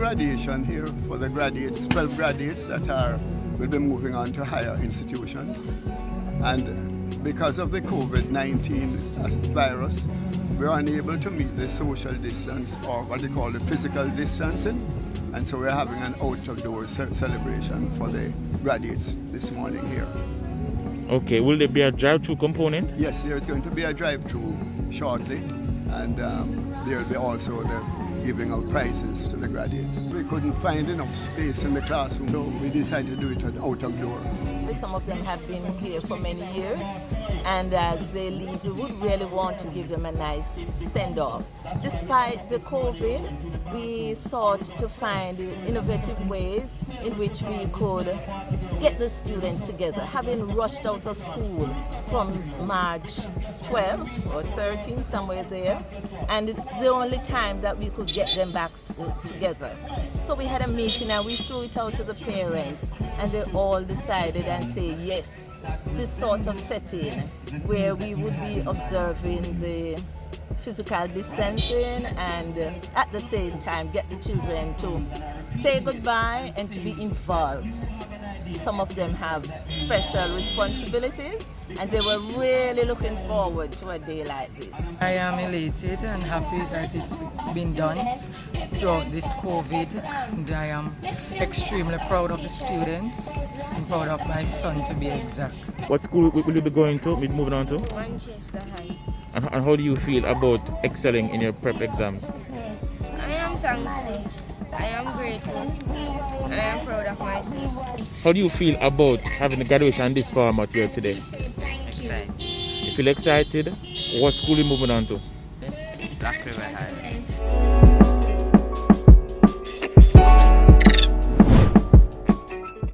graduation here for the graduates, 12 graduates that will be moving on to higher institutions. And because of the COVID-19 virus, we're unable to meet the social distance, or what they call the physical distancing. And so we're having an out-of-door celebration for the graduates this morning here. Okay, will there be a drive-through component? Yes, there's going to be a drive-through shortly, and there will be also the giving out prizes to the graduates. We couldn't find enough space in the classroom, so we decided to do it out of door. Some of them have been here for many years, and as they leave, we would really want to give them a nice send-off. Despite the COVID, we sought to find innovative ways in which we could get the students together, having rushed out of school from March 12 or 13, somewhere there, and it's the only time that we could get them back together. So we had a meeting and we threw it out to the parents, and they all decided and say yes, this sort of setting where we would be observing the physical distancing and at the same time get the children to say goodbye and to be involved. Some of them have special responsibilities, and they were really looking forward to a day like this. I am elated and happy that it's been done throughout this COVID, and I am extremely proud of the students and proud of my son, to be exact. What school will you be going to, moving on to? Manchester High. And how do you feel about excelling in your prep exams? I am thankful, I am grateful, and I am proud of myself. How do you feel about having the graduation this format here today? Excited. You feel excited? What school are you moving on to? Black River High.